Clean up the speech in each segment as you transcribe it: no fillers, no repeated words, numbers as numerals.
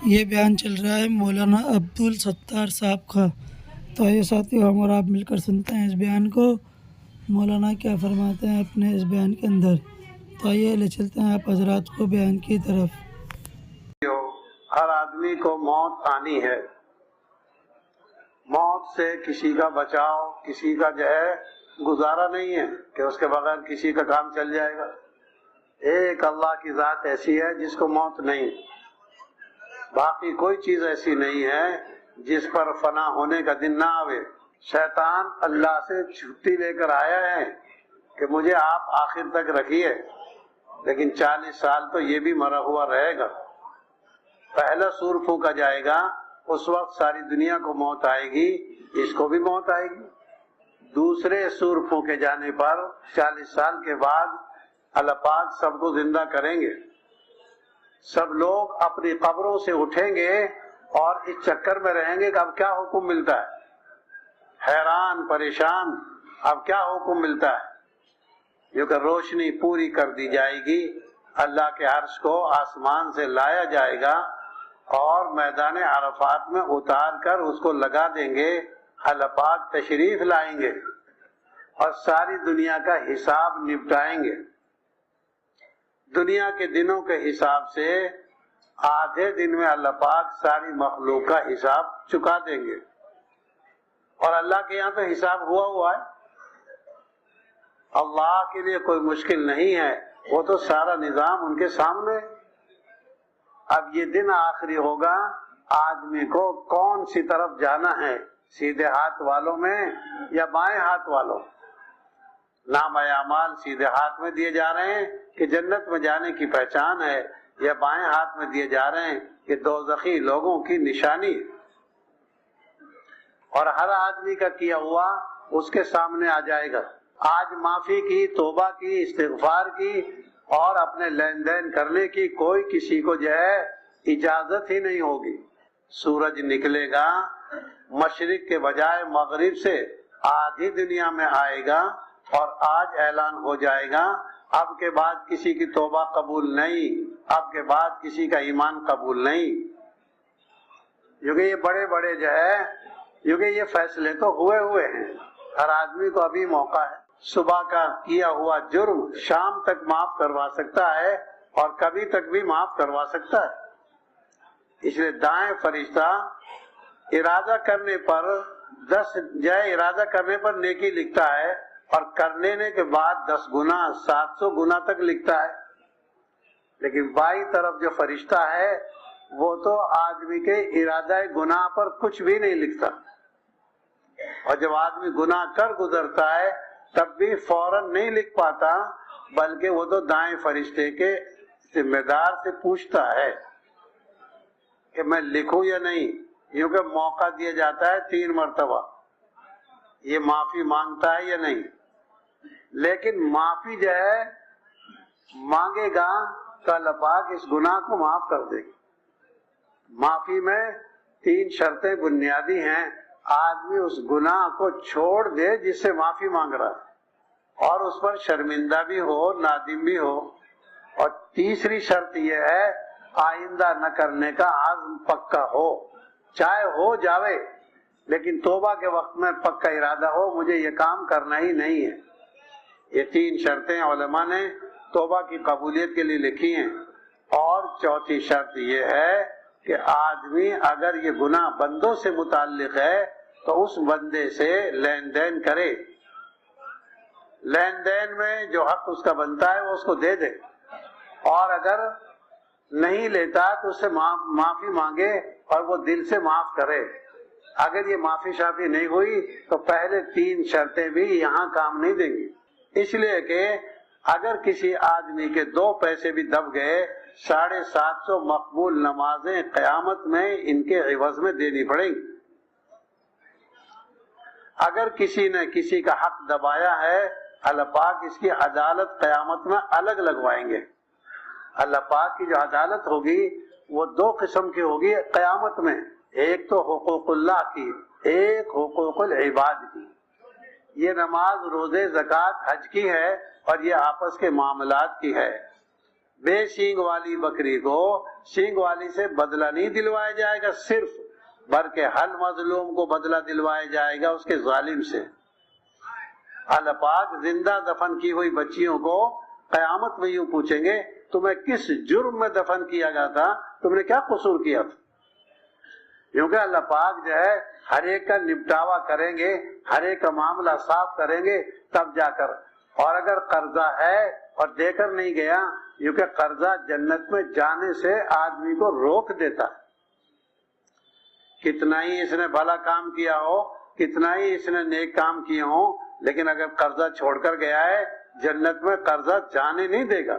یہ بیان چل رہا ہے مولانا عبدالستار صاحب کا۔ تو آئیے ساتھیو ہم اور آپ مل کر سنتے ہیں اس بیان کو، مولانا کیا فرماتے ہیں اپنے اس بیان کے اندر۔ تو آئیے لے چلتے ہیں آپ حضرات کو بیان کی طرف۔ ہر آدمی کو موت آنی ہے، موت سے کسی کا بچاؤ، کسی کا جو ہے گزارا نہیں ہے کہ اس کے بغیر کسی کا کام چل جائے گا۔ ایک اللہ کی ذات ایسی ہے جس کو موت نہیں، باقی کوئی چیز ایسی نہیں ہے جس پر فنا ہونے کا دن نہ آوے۔ شیطان اللہ سے چھٹی لے کر آیا ہے کہ مجھے آپ آخر تک رکھیے، لیکن 40 سال تو یہ بھی مرا ہوا رہے گا۔ پہلا سور پھونکا جائے گا، اس وقت ساری دنیا کو موت آئے گی، اس کو بھی موت آئے گی۔ دوسرے سور پھونکے جانے پر 40 سال کے بعد اللہ پاک سب کو زندہ کریں گے۔ سب لوگ اپنی قبروں سے اٹھیں گے اور اس چکر میں رہیں گے کہ اب کیا حکم ملتا ہے، حیران پریشان اب کیا حکم ملتا ہے۔ جو کہ روشنی پوری کر دی جائے گی، اللہ کے عرش کو آسمان سے لایا جائے گا اور میدان عرفات میں اتار کر اس کو لگا دیں گے، اللہ پاک تشریف لائیں گے اور ساری دنیا کا حساب نپٹائیں گے۔ دنیا کے دنوں کے حساب سے آدھے دن میں اللہ پاک ساری مخلوق کا حساب چکا دیں گے، اور اللہ کے یہاں تو حساب ہوا ہے۔ اللہ کے لیے کوئی مشکل نہیں ہے، وہ تو سارا نظام ان کے سامنے۔ اب یہ دن آخری ہوگا، آدمی کو کون سی طرف جانا ہے، سیدھے ہاتھ والوں میں یا بائیں ہاتھ والوں؟ نام اعمال سیدھے ہاتھ میں دیے جا رہے ہیں کہ جنت میں جانے کی پہچان ہے، یا بائیں ہاتھ میں دیے جا رہے ہیں کہ دوزخی لوگوں کی نشانی ہے۔ اور ہر آدمی کا کیا ہوا اس کے سامنے آ جائے گا۔ آج معافی کی، توبہ کی، استغفار کی اور اپنے لین دین کرنے کی کوئی کسی کو جو ہے اجازت ہی نہیں ہوگی۔ سورج نکلے گا مشرق کے بجائے مغرب سے، آدھی دنیا میں آئے گا اور آج اعلان ہو جائے گا اب کے بعد کسی کی توبہ قبول نہیں، اب کے بعد کسی کا ایمان قبول نہیں۔ کیونکہ یہ بڑے بڑے جو ہے، کیونکہ یہ فیصلے تو ہوئے ہیں، ہر آدمی کو ابھی موقع ہے۔ صبح کا کیا ہوا جرم شام تک معاف کروا سکتا ہے اور کبھی تک بھی معاف کروا سکتا ہے۔ اس لیے دائیں فرشتہ ارادہ کرنے پر 10 ارادہ کرنے پر نیکی لکھتا ہے، اور کر لینے کے بعد 10 گنا 700 گنا تک لکھتا ہے۔ لیکن بائیں طرف جو فرشتہ ہے وہ تو آدمی کے ارادہ گناہ پر کچھ بھی نہیں لکھتا، اور جب آدمی گناہ کر گزرتا ہے تب بھی فوراً نہیں لکھ پاتا، بلکہ وہ تو دائیں فرشتے کے ذمہ دار سے پوچھتا ہے کہ میں لکھوں یا نہیں، کیونکہ موقع دیا جاتا ہے 3 مرتبہ، یہ معافی مانگتا ہے یا نہیں۔ لیکن معافی جو ہے مانگے گا تو اللہ پاک اس گناہ کو معاف کر دے گی۔ معافی میں 3 شرطیں بنیادی ہیں، آدمی اس گناہ کو چھوڑ دے جس سے معافی مانگ رہا ہے، اور اس پر شرمندہ بھی ہو، نادم بھی ہو، اور تیسری شرط یہ ہے آئندہ نہ کرنے کا عزم پکا ہو، چاہے ہو جاوے لیکن توبہ کے وقت میں پکا ارادہ ہو مجھے یہ کام کرنا ہی نہیں ہے۔ یہ 3 شرطیں علماء نے توبہ کی قبولیت کے لیے لکھی ہیں۔ اور چوتھی شرط یہ ہے کہ آدمی اگر یہ گناہ بندوں سے متعلق ہے تو اس بندے سے لین دین کرے، لین دین میں جو حق اس کا بنتا ہے وہ اس کو دے دے، اور اگر نہیں لیتا تو اس سے معافی مانگے اور وہ دل سے معاف کرے۔ اگر یہ معافی شافی نہیں ہوئی تو پہلے 3 شرطیں بھی یہاں کام نہیں دیں گی، اس لیے کہ اگر کسی آدمی کے 2 پیسے بھی دب گئے 750 مقبول نمازیں قیامت میں ان کے عوض میں دینی پڑیں گی۔ اگر کسی نے کسی کا حق دبایا ہے اللہ پاک اس کی عدالت قیامت میں الگ لگوائیں گے۔ اللہ پاک کی جو عدالت ہوگی وہ 2 قسم کی ہوگی قیامت میں، ایک تو حقوق اللہ کی، ایک حقوق العباد کی۔ یہ نماز، روزے، زکوٰۃ، حج کی ہے، اور یہ آپس کے معاملات کی ہے۔ بے سینگ والی بکری کو سینگ والی سے بدلہ نہیں دلوایا جائے گا صرف، بلکہ ہر مظلوم کو بدلہ دلوایا جائے گا اس کے ظالم سے۔ اللہ پاک زندہ دفن کی ہوئی بچیوں کو قیامت میں یوں پوچھیں گے تمہیں کس جرم میں دفن کیا گیا تھا، تم نے کیا قصور کیا تھا؟ کیونکہ اللہ پاک جو ہے ہر ایک کا نپٹاوا کریں گے، ہر ایک کا معاملہ صاف کریں گے تب جا کر۔ اور اگر قرضہ ہے اور دے کر نہیں گیا، کیونکہ قرضہ جنت میں جانے سے آدمی کو روک دیتا ہے۔ کتنا ہی اس نے بھلا کام کیا ہو، کتنا ہی اس نے نیک کام کیے ہوں، لیکن اگر قرضہ چھوڑ کر گیا ہے جنت میں قرضہ جانے نہیں دے گا۔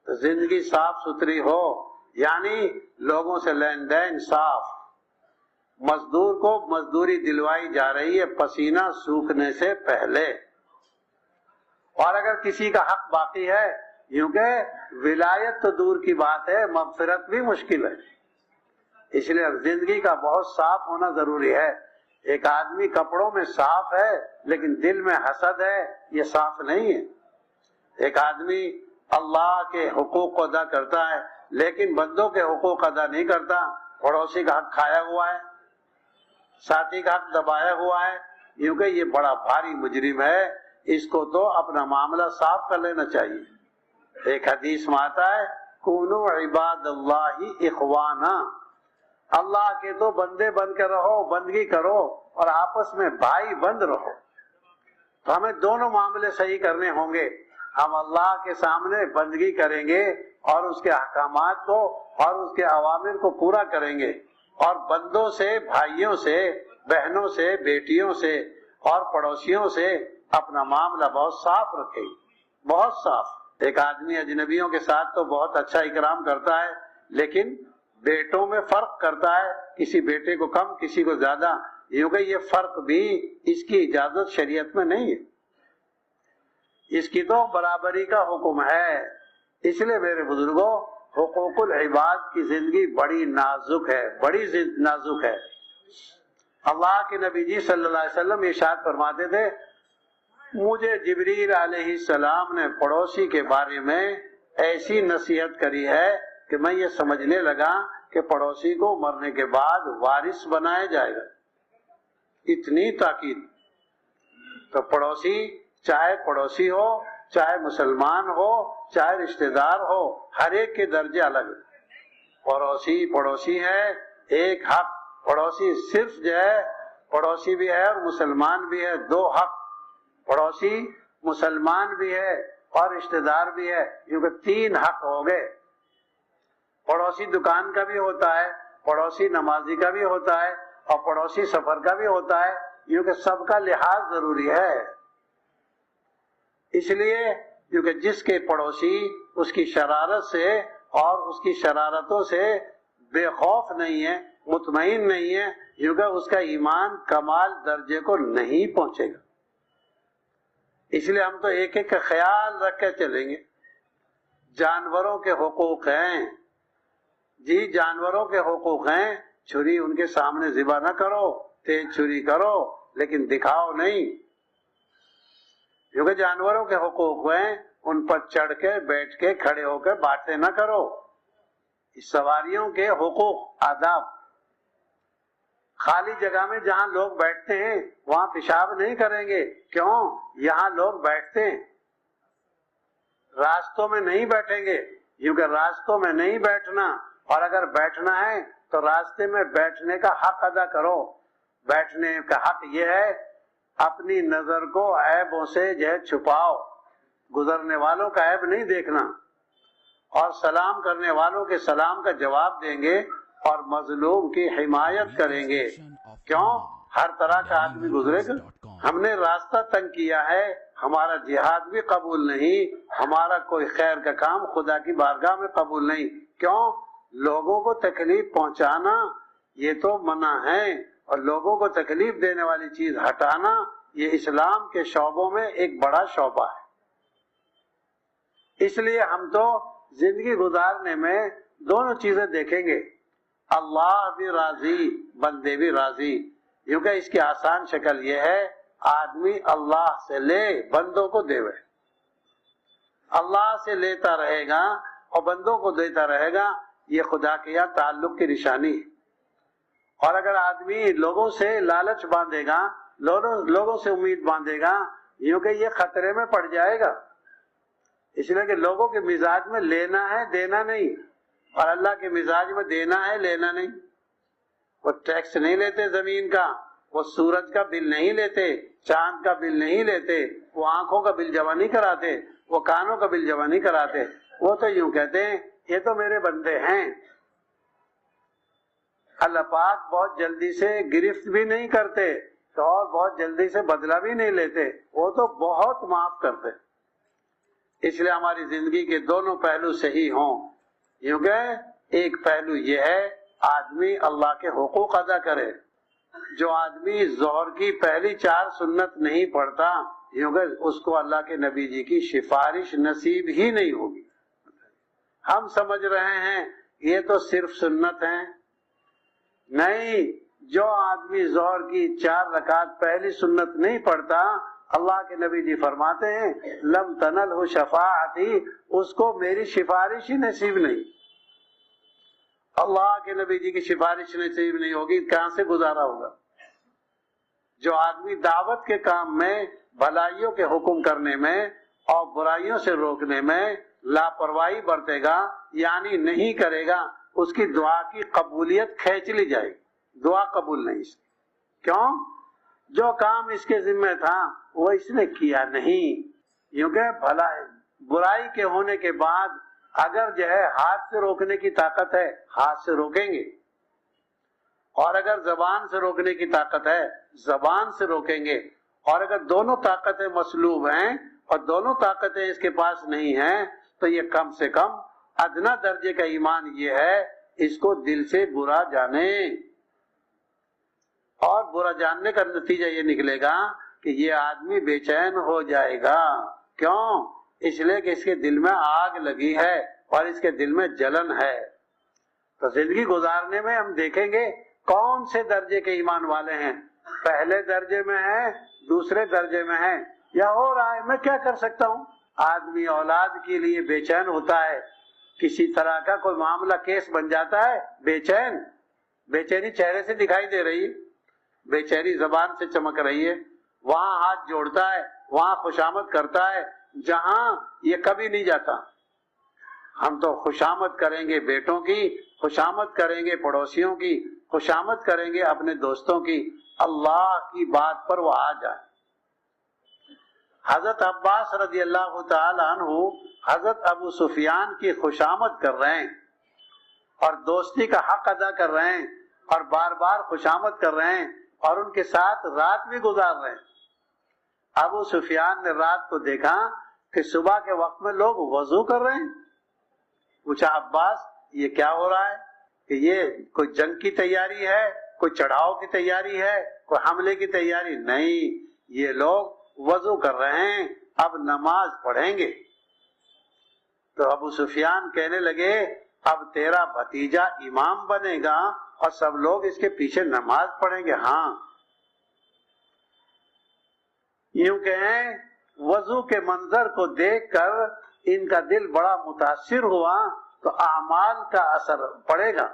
تو زندگی صاف ستھری ہو، یعنی لوگوں سے لین دین صاف، مزدور کو مزدوری دلوائی جا رہی ہے پسینہ سوکھنے سے پہلے۔ اور اگر کسی کا حق باقی ہے، کیونکہ ولایت تو دور کی بات ہے، مغفرت بھی مشکل ہے، اس لیے زندگی کا بہت صاف ہونا ضروری ہے۔ ایک آدمی کپڑوں میں صاف ہے لیکن دل میں حسد ہے، یہ صاف نہیں ہے۔ ایک آدمی اللہ کے حقوق کو ادا کرتا ہے لیکن بندوں کے حقوق ادا نہیں کرتا، پڑوسی کا حق کھایا ہوا ہے، ساتھی کا حق دبایا ہوا ہے، کیونکہ یہ بڑا بھاری مجرم ہے، اس کو تو اپنا معاملہ صاف کر لینا چاہیے۔ ایک حدیث میں آتا ہے کونوا عباد اللہ اخوانا، اللہ کے تو بندے بن کے رہو، بندگی کرو اور آپس میں بھائی بند رہو۔ تو ہمیں دونوں معاملے صحیح کرنے ہوں گے۔ ہم اللہ کے سامنے بندگی کریں گے اور اس کے احکامات کو اور اس کے اوامر کو پورا کریں گے، اور بندوں سے، بھائیوں سے، بہنوں سے، بیٹیوں سے اور پڑوسیوں سے اپنا معاملہ بہت صاف رکھیں گے، بہت صاف۔ ایک آدمی اجنبیوں کے ساتھ تو بہت اچھا اکرام کرتا ہے لیکن بیٹوں میں فرق کرتا ہے، کسی بیٹے کو کم کسی کو زیادہ، کیونکہ یہ فرق بھی اس کی اجازت شریعت میں نہیں ہے، اس کی تو برابری کا حکم ہے۔ اس لیے میرے بزرگوں، حقوق العباد کی زندگی بڑی نازک ہے، بڑی نازک ہے۔ اللہ کے نبی جی صلی اللہ علیہ وسلم ارشاد فرماتے تھے مجھے جبریل علیہ السلام نے پڑوسی کے بارے میں ایسی نصیحت کری ہے کہ میں یہ سمجھنے لگا کہ پڑوسی کو مرنے کے بعد وارث بنایا جائے گا، اتنی تاکید۔ تو پڑوسی، چاہے پڑوسی ہو، چاہے مسلمان ہو، چاہے رشتہ دار ہو، ہر ایک کے درجے الگ ہیں۔ پڑوسی ہے، ایک حق، پڑوسی صرف جو ہے پڑوسی بھی ہے اور مسلمان بھی ہے، دو حق، پڑوسی مسلمان بھی ہے اور رشتہ دار بھی ہے، کیونکہ تین حق ہو گئے۔ پڑوسی دکان کا بھی ہوتا ہے، پڑوسی نمازی کا بھی ہوتا ہے اور پڑوسی سفر کا بھی ہوتا ہے، کیونکہ سب کا لحاظ ضروری ہے۔ اس لیے کیونکہ جس کے پڑوسی اس کی شرارت سے اور اس کی شرارتوں سے بے خوف نہیں ہے، مطمئن نہیں ہے، کیونکہ اس کا ایمان کمال درجے کو نہیں پہنچے گا۔ اس لیے ہم تو ایک ایک کا خیال رکھ کے چلیں گے۔ جانوروں کے حقوق ہیں، جی جانوروں کے حقوق ہیں، چھری ان کے سامنے ذبح نہ کرو، تیز چھری کرو لیکن دکھاؤ نہیں، کیونکہ جانوروں کے حقوق ہیں، ان پر چڑھ کے، بیٹھ کے، کھڑے ہو کے باتیں نہ کرو۔ سواریوں کے حقوق، آداب، خالی جگہ میں جہاں لوگ بیٹھتے ہیں وہاں پیشاب نہیں کریں گے، کیوں؟ یہاں لوگ بیٹھتے ہیں۔ راستوں میں نہیں بیٹھیں گے، کیونکہ راستوں میں نہیں بیٹھنا، اور اگر بیٹھنا ہے تو راستے میں بیٹھنے کا حق ادا کرو۔ بیٹھنے کا حق یہ ہے اپنی نظر کو عیبوں سے جو ہے چھپاؤ، گزرنے والوں کا عیب نہیں دیکھنا، اور سلام کرنے والوں کے سلام کا جواب دیں گے اور مظلوم کی حمایت کریں گے۔ کیوں؟ ہر طرح کا آدمی گزرے گا۔ ہم نے راستہ تنگ کیا ہے، ہمارا جہاد بھی قبول نہیں، ہمارا کوئی خیر کا کام خدا کی بارگاہ میں قبول نہیں۔ کیوں؟ لوگوں کو تکلیف پہنچانا یہ تو منع ہے، اور لوگوں کو تکلیف دینے والی چیز ہٹانا یہ اسلام کے شعبوں میں ایک بڑا شعبہ ہے۔ اس لیے ہم تو زندگی گزارنے میں دونوں چیزیں دیکھیں گے، اللہ بھی راضی، بندے بھی راضی، کیونکہ اس کی آسان شکل یہ ہے آدمی اللہ سے لے، بندوں کو دے۔ اللہ سے لیتا رہے گا اور بندوں کو دیتا رہے گا، یہ خدا کے یہاں تعلق کی نشانی ہے۔ اور اگر آدمی لوگوں سے لالچ باندھے گا، لوگوں سے امید باندھے گا، یوں کہ یہ خطرے میں پڑ جائے گا، اس لیے کہ لوگوں کے مزاج میں لینا ہے دینا نہیں، اور اللہ کے مزاج میں دینا ہے لینا نہیں۔ وہ ٹیکس نہیں لیتے زمین کا، وہ سورج کا بل نہیں لیتے، چاند کا بل نہیں لیتے، وہ آنکھوں کا بل جمع نہیں کراتے، وہ کانوں کا بل جمع نہیں کراتے، وہ تو یوں کہتے ہیں یہ تو میرے بندے ہیں۔ اللہ پاک بہت جلدی سے گرفت بھی نہیں کرتے اور بہت جلدی سے بدلہ بھی نہیں لیتے، وہ تو بہت معاف کرتے۔ اس لیے ہماری زندگی کے دونوں پہلو صحیح ہوں، کیونکہ ایک پہلو یہ ہے آدمی اللہ کے حقوق ادا کرے۔ جو آدمی ظہر کی پہلی 4 سنت نہیں پڑھتا، کیونکہ اس کو اللہ کے نبی جی کی سفارش نصیب ہی نہیں ہوگی۔ ہم سمجھ رہے ہیں یہ تو صرف سنت ہیں، نہیں، جو آدمی ظہر کی 4 رکعت پہلی سنت نہیں پڑھتا، اللہ کے نبی جی فرماتے ہیں لم تنلہ شفاعتی، اس کو میری سفارش ہی نصیب نہیں۔ اللہ کے نبی جی کی سفارش نصیب نہیں ہوگی، کہاں سے گزارا ہوگا؟ جو آدمی دعوت کے کام میں، بھلائیوں کے حکم کرنے میں اور برائیوں سے روکنے میں لاپرواہی برتے گا، یعنی نہیں کرے گا، اس کی دعا کی قبولیت کھینچ لی جائے گی، دعا قبول نہیں اس کی۔ کیوں؟ جو کام اس کے ذمہ تھا وہ اس نے کیا نہیں، کیونکہ برائی کے ہونے کے بعد اگر جو ہے ہاتھ سے روکنے کی طاقت ہے، ہاتھ سے روکیں گے، اور اگر زبان سے روکنے کی طاقت ہے، زبان سے روکیں گے، اور اگر دونوں طاقتیں مسلوب ہیں اور دونوں طاقتیں اس کے پاس نہیں ہیں، تو یہ کم سے کم ادنا درجے کا ایمان یہ ہے اس کو دل سے برا جانے، اور برا جاننے کا نتیجہ یہ نکلے گا کہ یہ آدمی بے چین ہو جائے گا۔ کیوں؟ اس لیے کہ اس کے دل میں آگ لگی ہے اور اس کے دل میں جلن ہے۔ تو زندگی گزارنے میں ہم دیکھیں گے کون سے درجے کے ایمان والے ہیں، پہلے درجے میں ہیں، دوسرے درجے میں ہیں، یا ہو رہا ہے میں کیا کر سکتا ہوں۔ آدمی اولاد کے لیے بے چین ہوتا ہے، کسی طرح کا کوئی معاملہ کیس بن جاتا ہے، بے چینی چہرے سے دکھائی دے رہی ہے، بے چینی زبان سے چمک رہی ہے، وہاں ہاتھ جوڑتا ہے، وہاں خوشامد کرتا ہے جہاں یہ کبھی نہیں جاتا۔ ہم تو خوشامد کریں گے بیٹوں کی، خوشامد کریں گے پڑوسیوں کی، خوشامد کریں گے اپنے دوستوں کی، اللہ کی بات پر وہ آ جائے۔ حضرت عباس رضی اللہ تعالی عنہ حضرت ابو سفیان کی خوشامد کر رہے ہیں اور دوستی کا حق ادا کر رہے ہیں اور بار بار خوشامد کر رہے ہیں اور ان کے ساتھ رات بھی گزار رہے ہیں۔ ابو سفیان نے رات کو دیکھا کہ صبح کے وقت میں لوگ وضو کر رہے ہیں، پوچھا عباس یہ کیا ہو رہا ہے؟ کہ یہ کوئی جنگ کی تیاری ہے، کوئی چڑھاؤ کی تیاری ہے، کوئی حملے کی تیاری نہیں، یہ لوگ وضو کر رہے ہیں، اب نماز پڑھیں گے۔ تو ابو سفیان کہنے لگے اب تیرا بھتیجا امام بنے گا اور سب لوگ اس کے پیچھے نماز پڑھیں گے۔ ہاں، یوں کہیں وضو کے منظر کو دیکھ کر ان کا دل بڑا متاثر ہوا تو اعمال کا اثر پڑے گا۔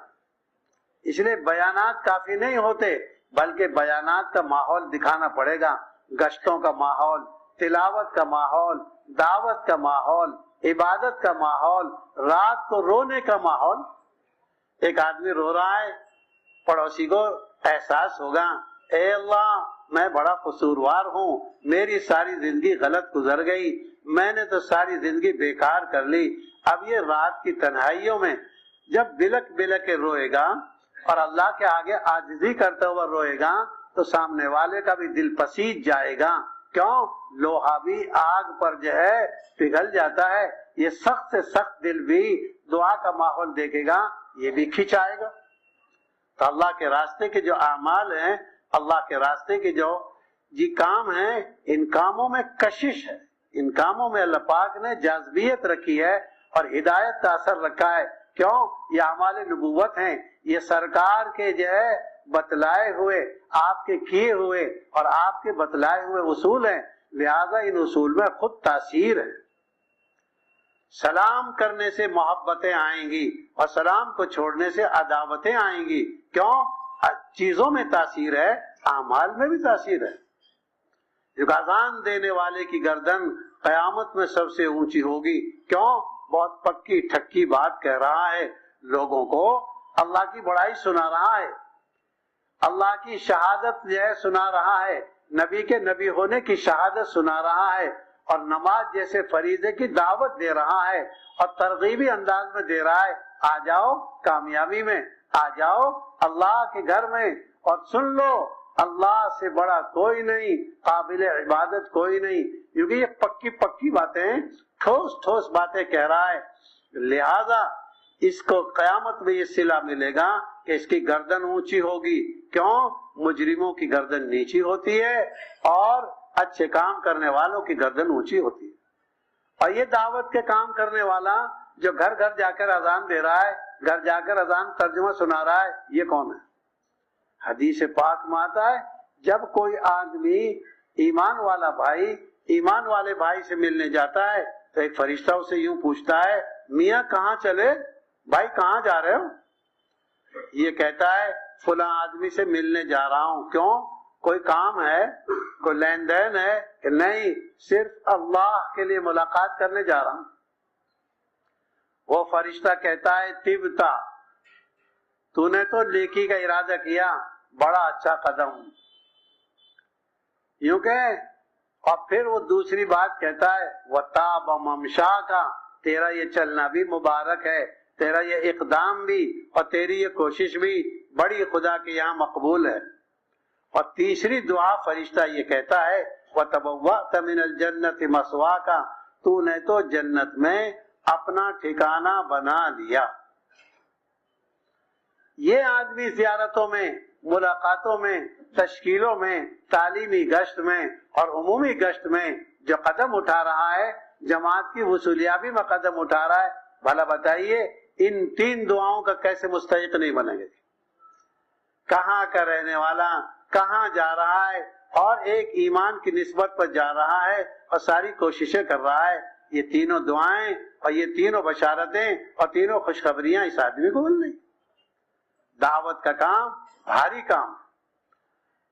اس لیے بیانات کافی نہیں ہوتے، بلکہ بیانات کا ماحول دکھانا پڑے گا، گشتوں کا ماحول، تلاوت کا ماحول، دعوت کا ماحول، عبادت کا ماحول، رات کو رونے کا ماحول۔ ایک آدمی رو رہا ہے، پڑوسی کو احساس ہوگا اے اللہ میں بڑا قصوروار ہوں، میری ساری زندگی غلط گزر گئی، میں نے تو ساری زندگی بیکار کر لی، اب یہ رات کی تنہائیوں میں جب بلک بلک کے روئے گا اور اللہ کے آگے عاجزی کرتا ہوا روئے گا تو سامنے والے کا بھی دل پسیج جائے گا۔ کیوں؟ لوہا بھی آگ پر جو ہے پگھل جاتا ہے، یہ سخت سے سخت دل بھی دعا کا ماحول دیکھے گا، یہ بھی کھنچائے گا۔ تو اللہ کے راستے کے جو اعمال ہیں، اللہ کے راستے کے جو کام ہیں، ان کاموں میں کشش ہے، ان کاموں میں اللہ پاک نے جاذبیت رکھی ہے اور ہدایت کا اثر رکھا ہے۔ کیوں؟ یہ اعمال نبوت ہیں، یہ سرکار کے جو ہے بتلائے ہوئے، آپ کے کیے ہوئے اور آپ کے بتلائے ہوئے اصول ہیں، لہذا ان اصول میں خود تاثیر ہے۔ سلام کرنے سے محبتیں آئیں گی اور سلام کو چھوڑنے سے عداوتیں آئیں گی. کیوں؟ چیزوں میں تاثیر ہے، اعمال میں بھی تاثیر ہے. جو اذان دینے والے کی گردن قیامت میں سب سے اونچی ہوگی. کیوں؟ بہت پکی ٹھکی بات کہہ رہا ہے، لوگوں کو اللہ کی بڑائی سنا رہا ہے، اللہ کی شہادت جو ہے سنا رہا ہے، نبی کے نبی ہونے کی شہادت سنا رہا ہے، اور نماز جیسے فریضے کی دعوت دے رہا ہے اور ترغیبی انداز میں دے رہا ہے. آ جاؤ کامیابی میں، آ جاؤ اللہ کے گھر میں اور سن لو اللہ سے بڑا کوئی نہیں، قابل عبادت کوئی نہیں. کیونکہ یہ پکی پکی باتیں، ٹھوس ٹھوس باتیں کہہ رہا ہے. لہذا اس کو قیامت میں یہ صلہ ملے گا کہ اس کی گردن اونچی ہوگی. کیوں؟ مجرموں کی گردن نیچی ہوتی ہے اور اچھے کام کرنے والوں کی گردن اونچی ہوتی ہے. اور یہ دعوت کے کام کرنے والا جو گھر گھر جا کر اذان دے رہا ہے، گھر جا کر اذان ترجمہ سنا رہا ہے، یہ کون ہے؟ حدیث پاک میں آتا ہے جب کوئی آدمی ایمان والا بھائی ایمان والے بھائی سے ملنے جاتا ہے تو ایک فرشتہ اسے یوں پوچھتا ہے، میاں کہاں چلے؟ بھائی کہاں جا رہے ہو؟ یہ کہتا ہے فلاں آدمی سے ملنے جا رہا ہوں. کیوں؟ کوئی کام ہے، کوئی لین دین ہے؟ کہ نہیں، صرف اللہ کے لیے ملاقات کرنے جا رہا ہوں. وہ فرشتہ کہتا ہے طبتا، تو نے تو نیکی کا ارادہ کیا، بڑا اچھا قدم. یوں کہ اور پھر وہ دوسری بات کہتا ہے وَتَابَ مَمْشَاكَ، تیرا یہ چلنا بھی مبارک ہے، تیرا یہ اقدام بھی اور تیری یہ کوشش بھی بڑی خدا کے یہاں مقبول ہے. اور تیسری دعا فرشتہ یہ کہتا ہے وَتَبَوَّأْتَ مِنَ الْجَنَّةِ مَثْوَاكَ، تو نے تو جنت میں اپنا ٹھکانہ بنا لیا. یہ آدمی زیارتوں میں، ملاقاتوں میں، تشکیلوں میں، تعلیمی گشت میں اور عمومی گشت میں جو قدم اٹھا رہا ہے، جماعت کی وصولیابی میں قدم اٹھا رہا ہے، بھلا بتائیے ان تین دعاؤں کا کیسے مستحق نہیں بنے گا؟ کہاں کا رہنے والا، کہاں جا رہا ہے اور ایک ایمان کی نسبت پر جا رہا ہے اور ساری کوششیں کر رہا ہے. یہ تینوں دعائیں اور یہ تینوں بشارتیں اور تینوں خوشخبریاں اس آدمی کو مل رہی. دعوت کا کام بھاری کام.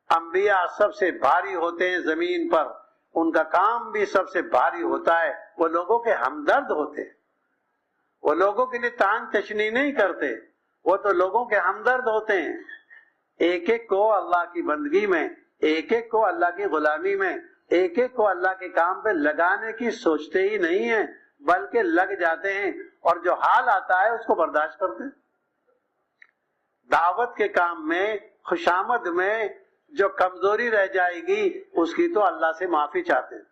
انبیاء سب سے بھاری ہوتے ہیں زمین پر، ان کا کام بھی سب سے بھاری ہوتا ہے. وہ لوگوں کے ہمدرد ہوتے ہیں، وہ لوگوں کے لیے تان تشنی نہیں کرتے، وہ تو لوگوں کے ہمدرد ہوتے ہیں. ایک ایک کو اللہ کی بندگی میں، ایک ایک کو اللہ کی غلامی میں، ایک ایک کو اللہ کے کام پہ لگانے کی سوچتے ہی نہیں ہیں، بلکہ لگ جاتے ہیں اور جو حال آتا ہے اس کو برداشت کرتے ہیں. دعوت کے کام میں، خوشامد میں جو کمزوری رہ جائے گی اس کی تو اللہ سے معافی چاہتے ہیں.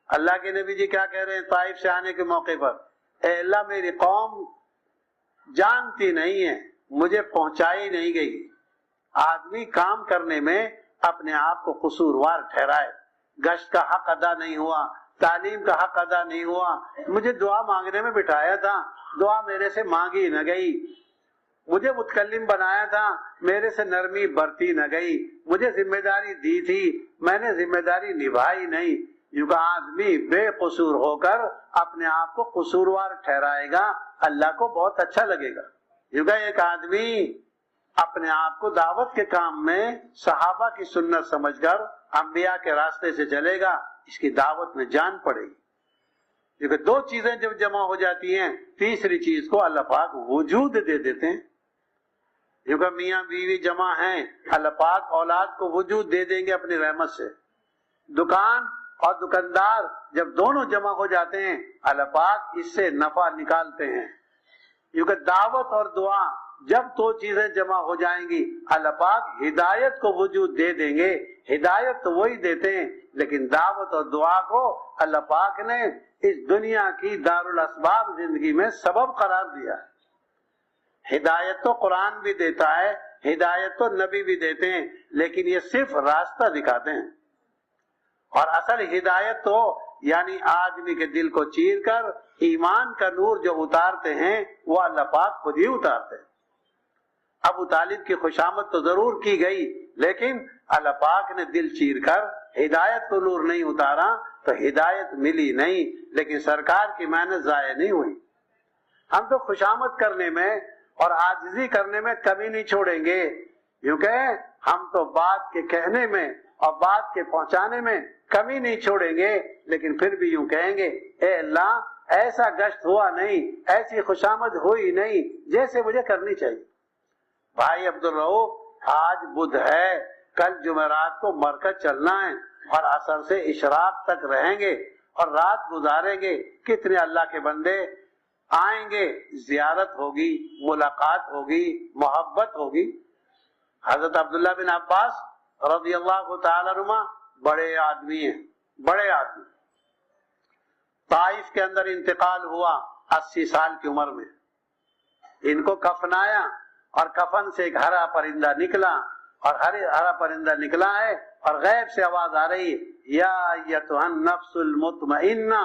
اللہ کے نبی جی کیا کہہ رہے ہیں طائف سے آنے کے موقع پر؟ اے اللہ میری قوم جانتی نہیں ہے، مجھے پہنچائی نہیں گئی. آدمی کام کرنے میں اپنے آپ کو قصوروار ٹھہرائے، گشت کا حق ادا نہیں ہوا، تعلیم کا حق ادا نہیں ہوا، مجھے دعا مانگنے میں بٹھایا تھا، دعا میرے سے مانگی نہ گئی، مجھے متکلم بنایا تھا، میرے سے نرمی برتی نہ گئی، مجھے ذمہ داری دی تھی، میں نے ذمہ داری نبھائی نہیں. یوں کہ آدمی بے قصور ہو کر اپنے آپ کو قصوروار ٹھہرائے گا، اللہ کو بہت اچھا لگے گا. یوں کہ ایک آدمی اپنے آپ کو دعوت کے کام میں صحابہ کی سنت سمجھ کر انبیاء کے راستے سے چلے گا، اس کی دعوت میں جان پڑے گی. کیونکہ دو چیزیں جب جمع ہو جاتی ہیں تیسری چیز کو اللہ پاک وجود دے دیتے ہیں. کیونکہ میاں بیوی جمع ہیں، اللہ پاک اولاد کو وجود دے دیں گے اپنی رحمت سے. دکان اور دکاندار جب دونوں جمع ہو جاتے ہیں اللہ پاک اس سے نفع نکالتے ہیں. کیونکہ دعوت اور دعا جب دو چیزیں جمع ہو جائیں گی اللہ پاک ہدایت کو وجود دے دیں گے. ہدایت تو وہی دیتے ہیں لیکن دعوت اور دعا کو اللہ پاک نے اس دنیا کی دارالاسباب زندگی میں سبب قرار دیا. ہدایت تو قرآن بھی دیتا ہے، ہدایت تو نبی بھی دیتے ہیں، لیکن یہ صرف راستہ دکھاتے ہیں. اور اصل ہدایت تو یعنی آدمی کے دل کو چیر کر ایمان کا نور جو اتارتے ہیں وہ اللہ پاک خود ہی اتارتے ہیں. ابو طالب کی خوشامد تو ضرور کی گئی لیکن اللہ پاک نے دل چیر کر ہدایت کو نور نہیں اتارا، تو ہدایت ملی نہیں، لیکن سرکار کی محنت ضائع نہیں ہوئی۔ ہم تو خوشامد کرنے میں اور عاجزی کرنے میں کمی نہیں چھوڑیں گے، کیونکہ ہم تو بات کے کہنے میں اور بات کے پہنچانے میں کمی نہیں چھوڑیں گے، لیکن پھر بھی یوں کہیں گے اے اللہ ایسا گشت ہوا نہیں، ایسی خوشامد ہوئی نہیں جیسے مجھے کرنی چاہیے۔ بھائی عبدالرؤف، آج بدھ ہے، کل جمعرات کو مرکز چلنا ہے اور عصر سے اشراق تک رہیں گے اور رات گزاریں گے۔ کتنے اللہ کے بندے آئیں گے، زیارت ہوگی، ملاقات ہوگی، محبت ہوگی۔ حضرت عبداللہ بن عباس رضی اللہ تعالی عنہما بڑے آدمی ہیں، بڑے آدمی۔ طائف کے اندر انتقال ہوا 80 سال کی عمر میں، ان کو کفنایا اور کفن سے ایک ہرا پرندہ نکلا، اور ہرا پرندہ نکلا ہے اور غیب سے آواز آ رہی ہے یا ایتھا النفس المطمئنہ،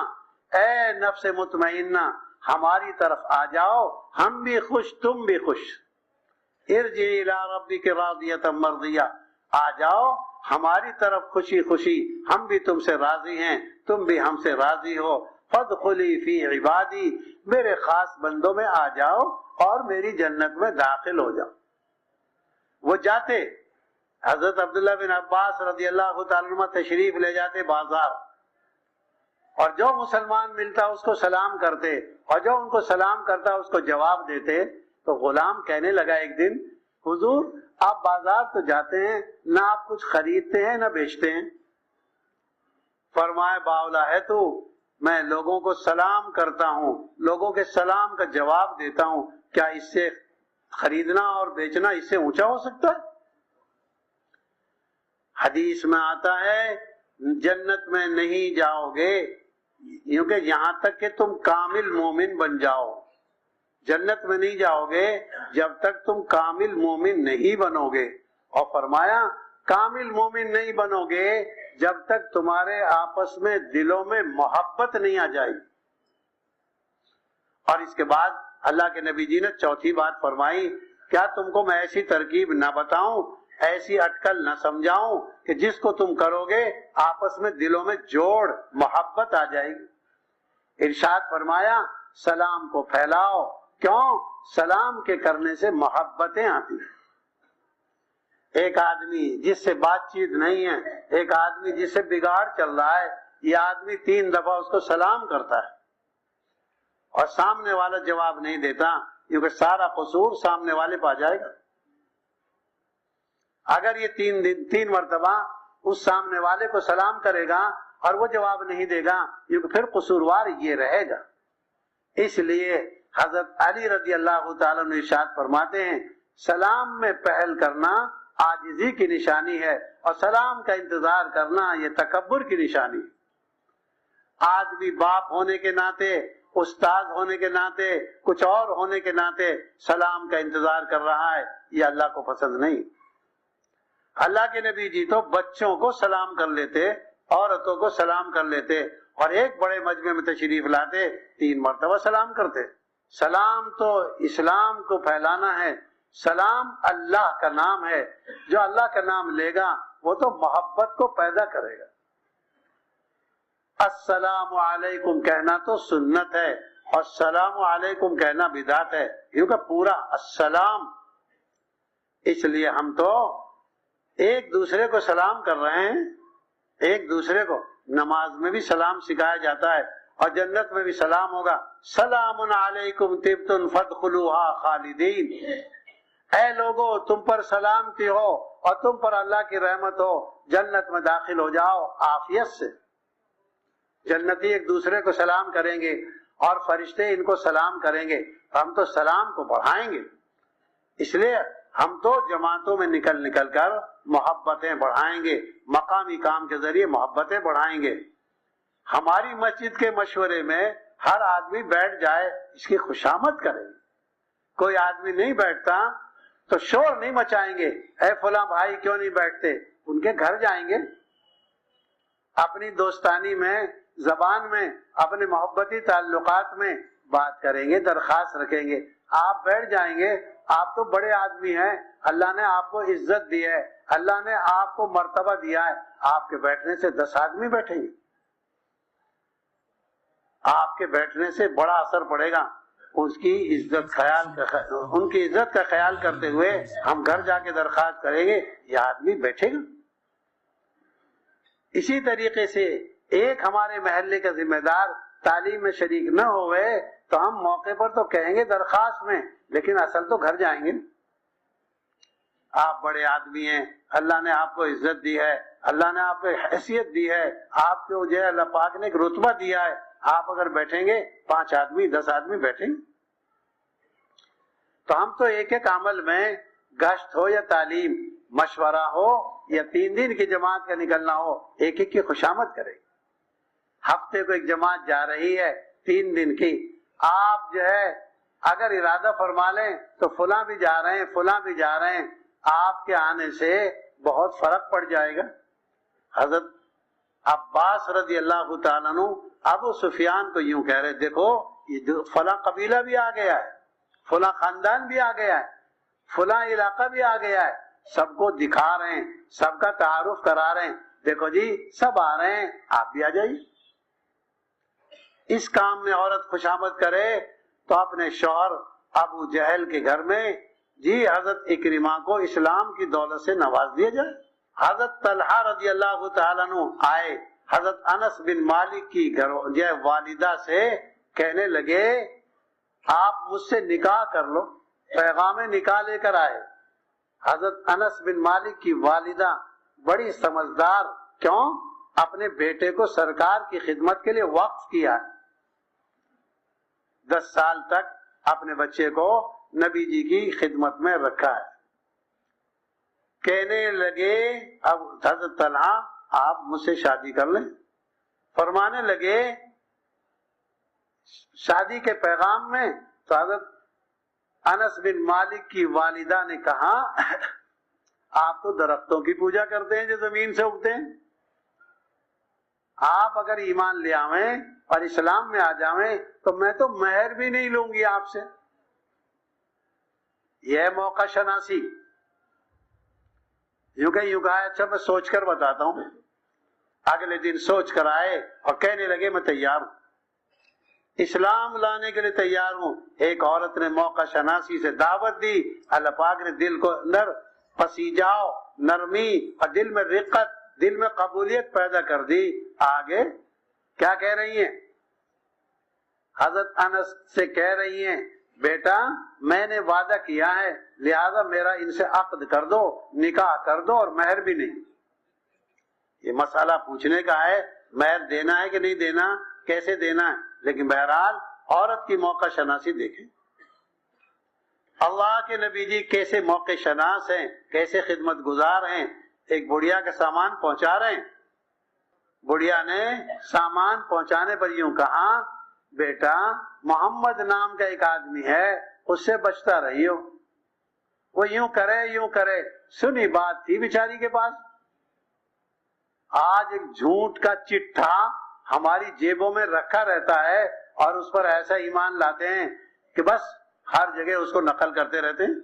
اے نفس مطمئنہ ہماری طرف آ جاؤ، ہم بھی خوش تم بھی خوش، ارجعی الی ربک راضیۃ مرضیہ، آ جاؤ ہماری طرف خوشی خوشی، ہم بھی تم سے راضی ہیں، تم بھی ہم سے راضی ہو، فادخلی فی عبادی، میرے خاص بندوں میں آ جاؤ اور میری جنت میں داخل ہو جاؤ۔ وہ جاتے، حضرت عبداللہ بن عباس رضی اللہ تعالیٰ عنہ تشریف لے جاتے بازار، اور جو مسلمان ملتا اس کو سلام کرتے، اور جو ان کو سلام کرتا اس کو جواب دیتے۔ تو غلام کہنے لگا ایک دن، حضور آپ بازار تو جاتے ہیں، نہ آپ کچھ خریدتے ہیں نہ بیچتے ہیں۔ فرمائے باولا ہے تو، میں لوگوں کو سلام کرتا ہوں، لوگوں کے سلام کا جواب دیتا ہوں، کیا اس سے خریدنا اور بیچنا اس سے اونچا ہو سکتا ہے؟ حدیث میں آتا ہے جنت میں نہیں جاؤ گے کیونکہ یہاں تک کہ تم کامل مومن بن جاؤ، جنت میں نہیں جاؤ گے جب تک تم کامل مومن نہیں بنو گے، اور فرمایا کامل مومن نہیں بنو گے جب تک تمہارے آپس میں دلوں میں محبت نہیں آ جائے۔ اور اس کے بعد اللہ کے نبی جی نے چوتھی بات فرمائی، کیا تم کو میں ایسی ترکیب نہ بتاؤں، ایسی اٹکل نہ سمجھاؤں کہ جس کو تم کرو گے آپس میں دلوں میں جوڑ محبت آ جائے گی۔ ارشاد فرمایا سلام کو پھیلاؤ، کیوں؟ سلام کے کرنے سے محبتیں آتی ہیں۔ ایک آدمی جس سے بات چیت نہیں ہے، ایک آدمی جس سے بگاڑ چل رہا ہے، یہ آدمی 3 دفعہ اس کو سلام کرتا ہے اور سامنے والا جواب نہیں دیتا، کیونکہ سارا قصور سامنے والے پہ آ جائے گا۔ اگر یہ 3 مرتبہ اس سامنے والے کو سلام کرے گا اور وہ جواب نہیں دے گا، کیونکہ پھر قصوروار یہ رہے گا۔ اس لیے حضرت علی رضی اللہ تعالیٰ عنہ ارشاد فرماتے ہیں سلام میں پہل کرنا عاجزی کی نشانی ہے، اور سلام کا انتظار کرنا یہ تکبر کی نشانی ہے۔ آدمی باپ ہونے کے ناطے، استاد ہونے کے ناطے، کچھ اور ہونے کے ناطے سلام کا انتظار کر رہا ہے، یہ اللہ کو پسند نہیں۔ اللہ کے نبی جی تو بچوں کو سلام کر لیتے، عورتوں کو سلام کر لیتے، اور ایک بڑے مجمع میں تشریف لاتے 3 مرتبہ سلام کرتے۔ سلام تو اسلام کو پھیلانا ہے، سلام اللہ کا نام ہے، جو اللہ کا نام لے گا وہ تو محبت کو پیدا کرے گا۔ السلام علیکم کہنا تو سنت ہے، اور السلام علیکم کہنا بدعت ہے، کیونکہ پورا السلام۔ اس لیے ہم تو ایک دوسرے کو سلام کر رہے ہیں، ایک دوسرے کو نماز میں بھی سلام سکھایا جاتا ہے، اور جنت میں بھی سلام ہوگا، سلام علیکم طبتم فادخلوها خالدین۔ اے لوگو تم پر سلامتی ہو اور تم پر اللہ کی رحمت ہو، جنت میں داخل ہو جاؤ عافیت سے۔ جنتی ایک دوسرے کو سلام کریں گے اور فرشتے ان کو سلام کریں گے، ہم تو سلام کو بڑھائیں گے۔ اس لیے ہم تو جماعتوں میں نکل کر محبتیں بڑھائیں گے، مقامی کام کے ذریعے محبتیں بڑھائیں گے۔ ہماری مسجد کے مشورے میں ہر آدمی بیٹھ جائے، اس کی خوشامد کرے۔ کوئی آدمی نہیں بیٹھتا تو شور نہیں مچائیں گے، اے فلاں بھائی کیوں نہیں بیٹھتے؟ ان کے گھر جائیں گے، اپنی دوستانی میں، زبان میں، اپنے محبتی تعلقات میں بات کریں گے، درخواست رکھیں گے۔ آپ بیٹھ جائیں گے، آپ تو بڑے آدمی ہیں، اللہ نے آپ کو عزت دی ہے، اللہ نے آپ کو مرتبہ دیا ہے، آپ کے بیٹھنے سے 10 آدمی بیٹھیں گے۔ آپ کے بیٹھنے سے بڑا اثر پڑے گا. ان کی عزت کا خیال کرتے ہوئے ہم گھر جا کے درخواست کریں گے یہ آدمی بیٹھے گا. اسی طریقے سے ایک ہمارے محلے کا ذمہ دار تعلیم میں شریک نہ ہوئے تو ہم موقع پر تو کہیں گے درخواست میں، لیکن اصل تو گھر جائیں گے. آپ بڑے آدمی ہیں، اللہ نے آپ کو عزت دی ہے، اللہ نے آپ کو حیثیت دی ہے، آپ کو جو ہے اللہ پاک نے ایک رتبہ دیا ہے. آپ اگر بیٹھیں گے 5 آدمی 10 آدمی بیٹھیں گے. تو ہم تو ایک ایک عمل میں گشت ہو یا تعلیم، مشورہ ہو یا 3 دن کی جماعت کا نکلنا ہو، ایک ایک کی خوشامد کریں. ہفتے کو ایک جماعت جا رہی ہے 3 دن کی، آپ جو ہے اگر ارادہ فرما لیں تو فلاں بھی جا رہے ہیں فلاں بھی جا رہے ہیں، آپ کے آنے سے بہت فرق پڑ جائے گا. حضرت عباس رضی اللہ تعالیٰ عنہ ابو سفیان کو یوں کہہ رہے، دیکھو یہ فلاں قبیلہ بھی آ گیا ہے، فلاں خاندان بھی آ گیا ہے، فلاں علاقہ بھی آ گیا ہے، سب کو دکھا رہے ہیں، سب کا تعارف کرا رہے ہیں، دیکھو جی سب آ رہے ہیں آپ بھی آ جائیے. اس کام میں عورت خوشامد کرے تو اپنے شوہر ابو جہل کے گھر میں جی حضرت اکرمہ کو اسلام کی دولت سے نواز دیا جائے. حضرت طلحہ رضی اللہ تعالیٰ عنہ آئے حضرت انس بن مالک کی والدہ سے کہنے لگے آپ مجھ سے نکاح کر لو، پیغام نکاح لے کر آئے. حضرت انس بن مالک کی والدہ بڑی سمجھدار، کیوں؟ اپنے بیٹے کو سرکار کی خدمت کے لیے وقف کیا، 10 سال تک اپنے بچے کو نبی جی کی خدمت میں رکھا ہے. کہنے لگے اب حضرت طلحہ آپ مجھ سے شادی کر لیں. فرمانے لگے شادی کے پیغام میں تو حضرت انس بن مالک کی والدہ نے کہا آپ تو درختوں کی پوجا کرتے ہیں جو زمین سے اگتے ہیں، آپ اگر ایمان لے آویں اور اسلام میں آ جاویں تو میں تو مہر بھی نہیں لوں گی آپ سے. یہ موقع شناسی. یوں کہا اچھا میں سوچ کر بتاتا ہوں. اگلے دن سوچ کر آئے اور کہنے لگے میں تیار ہوں، اسلام لانے کے لیے تیار ہوں. ایک عورت نے موقع شناسی سے دعوت دی، اللہ پاک نے دل کو اندر پسیجاؤ، نرمی اور دل میں رقت، دل میں قبولیت پیدا کر دی. آگے کیا کہہ رہی ہیں؟ حضرت انس سے کہہ رہی ہیں بیٹا میں نے وعدہ کیا ہے لہذا میرا ان سے عقد کر دو، نکاح کر دو اور مہر بھی نہیں. یہ مسئلہ پوچھنے کا ہے مہر دینا ہے کہ نہیں دینا، کیسے دینا ہے، لیکن بہرحال عورت کی موقع شناسی دیکھیں. اللہ کے نبی جی کیسے موقع شناس ہیں، کیسے خدمت گزار ہیں. ایک بڑھیا کا سامان پہنچا رہے ہیں، بڑھیا نے سامان پہنچانے پر یوں کہا بیٹا محمد نام کا ایک آدمی ہے اس سے بچتا رہی ہو، وہ یوں کرے. سنی بات تھی بیچاری کے پاس. آج ایک جھوٹ کا چٹھا ہماری جیبوں میں رکھا رہتا ہے اور اس پر ایسا ایمان لاتے ہیں کہ بس ہر جگہ اس کو نقل کرتے رہتے ہیں.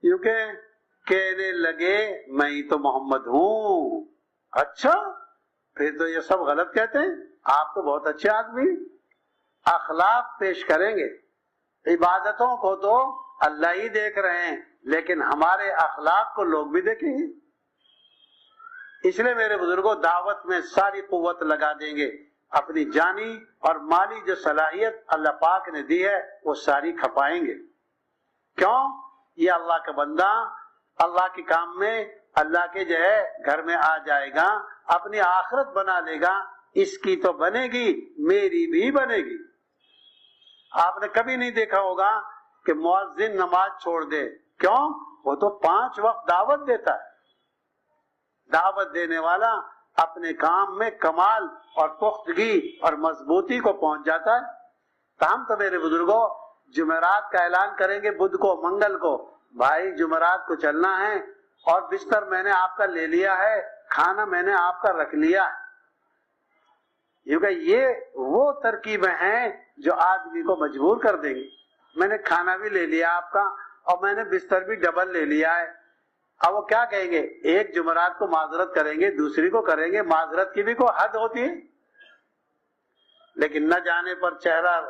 کیونکہ کہنے لگے میں ہی تو محمد ہوں. اچھا پھر تو یہ سب غلط کہتے ہیں، آپ تو بہت اچھے آدمی. اخلاق پیش کریں گے، عبادتوں کو تو اللہ ہی دیکھ رہے ہیں لیکن ہمارے اخلاق کو لوگ بھی دیکھیں گے. اس لیے میرے بزرگوں دعوت میں ساری قوت لگا دیں گے، اپنی جانی اور مالی جو صلاحیت اللہ پاک نے دی ہے وہ ساری کھپائیں گے. کیوں؟ یہ اللہ کا بندہ اللہ کے کام میں اللہ کے جو ہے گھر میں آ جائے گا، اپنی آخرت بنا لے گا. اس کی تو بنے گی، میری بھی بنے گی. آپ نے کبھی نہیں دیکھا ہوگا کہ مؤذن نماز چھوڑ دے. کیوں؟ وہ تو 5 وقت دعوت دیتا ہے. دعوت دینے والا اپنے کام میں کمال اور پختگی اور مضبوطی کو پہنچ جاتا ہے. تو ہم تو میرے بزرگوں جمعرات کا اعلان کریں گے، بدھ کو منگل کو بھائی جمعرات کو چلنا ہے اور بستر میں نے آپ کا لے لیا ہے، کھانا میں نے آپ کا رکھ لیا. کیونکہ یہ وہ ترکیبیں ہیں جو آدمی کو مجبور کر دیں گی. میں نے کھانا بھی لے لیا آپ کا اور میں نے بستر بھی ڈبل لے لیا ہے. اب وہ کیا کہیں گے؟ ایک جمعرات کو معذرت کریں گے، دوسری کو کریں گے. معذرت کی بھی کوئی حد ہوتی ہے؟ لیکن نہ جانے پر چہرہ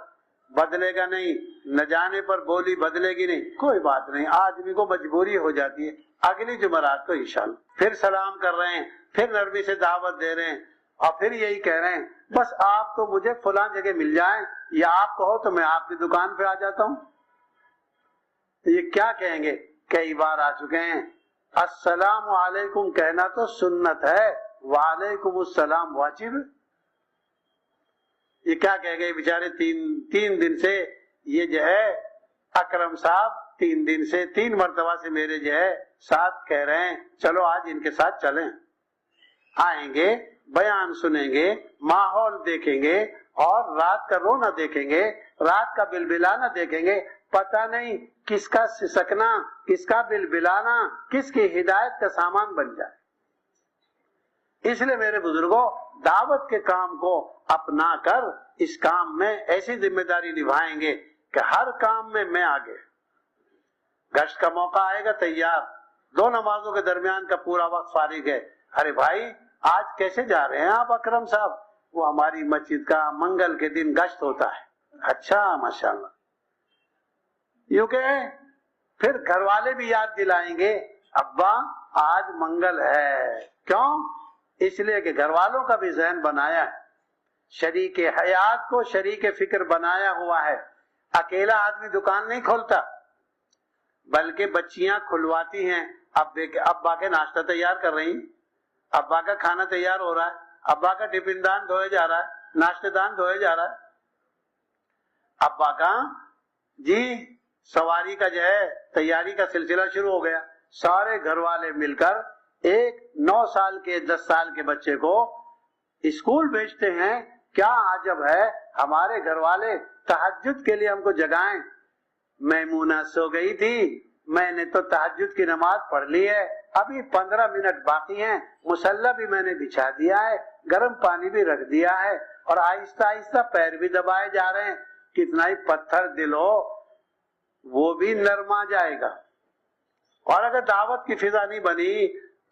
بدلے گا نہیں، نہ جانے پر بولی بدلے گی نہیں، کوئی بات نہیں، آدمی کو مجبوری ہو جاتی ہے۔ اگلی جمعرات کو انشاءاللہ پھر سلام کر رہے ہیں، پھر نرمی سے دعوت دے رہے ہیں، اور پھر یہی کہہ رہے ہیں بس آپ تو مجھے فلاں جگہ مل جائیں، یا آپ کہو تو میں آپ کی دکان پہ آ جاتا ہوں۔ یہ کیا کہیں گے؟ کئی بار آ چکے ہیں۔ السلام علیکم کہنا تو سنت ہے، وعلیکم السلام واجب۔ یہ کیا کہہ گئے بیچارے، تین دن سے یہ جو ہے اکرم صاحب 3 دن سے 3 مرتبہ سے میرے جو ہے ساتھ کہہ رہے ہیں چلو آج ان کے ساتھ چلیں، آئیں گے، بیان سنیں گے، ماحول دیکھیں گے، اور رات کا رونا دیکھیں گے، رات کا بلبلانا دیکھیں گے، پتہ نہیں کس کا سسکنا، کس کا بلبلانا، کس کی ہدایت کا سامان بن جائے۔ اس لیے میرے بزرگوں، دعوت کے کام کو اپنا کر اس کام میں ایسی ذمہ داری نبھائیں گے کہ ہر کام میں میں آگے۔ گشت کا موقع آئے گا تیار، 2 نمازوں کے درمیان کا پورا وقت فارغ ہے، ارے بھائی آج کیسے جا رہے ہیں آپ اکرم صاحب؟ وہ ہماری مسجد کا منگل کے دن گشت ہوتا ہے۔ اچھا ماشاءاللہ۔ یوں کہ پھر گھر والے بھی یاد دلائیں گے ابا آج منگل ہے، کیوں؟ اس لیے کہ گھر والوں کا بھی ذہن بنایا ہے، شریک حیات کو شریک فکر بنایا ہوا ہے۔ اکیلا آدمی دکان نہیں کھولتا، بلکہ بچیاں کھلواتی ہیں، ابا کے ناشتہ تیار کر رہی، ابا کا کھانا تیار ہو رہا ہے، ابا کا ٹفن دان دھوئے جا رہا ہے، ناشتے دان دھوئے جا رہا ہے، ابا کا جی سواری کا جو ہے تیاری کا سلسلہ شروع ہو گیا۔ سارے گھر والے مل کر ایک 9 سال کے 10 سال کے بچے کو اسکول بھیجتے ہیں۔ کیا عجب ہے، ہمارے گھر والے تہجد کے لیے ہم کو جگائیں۔ میمونہ سو گئی تھی، میں نے تو تہجد کی نماز پڑھ لی ہے، ابھی 15 منٹ باقی ہیں، مصلی بھی میں نے بچھا دیا ہے، گرم پانی بھی رکھ دیا ہے، اور آہستہ آہستہ پیر بھی دبائے جا رہے ہیں۔ کتنا ہی پتھر دل ہو وہ بھی نرما جائے گا، اور اگر دعوت کی فضا نہیں بنی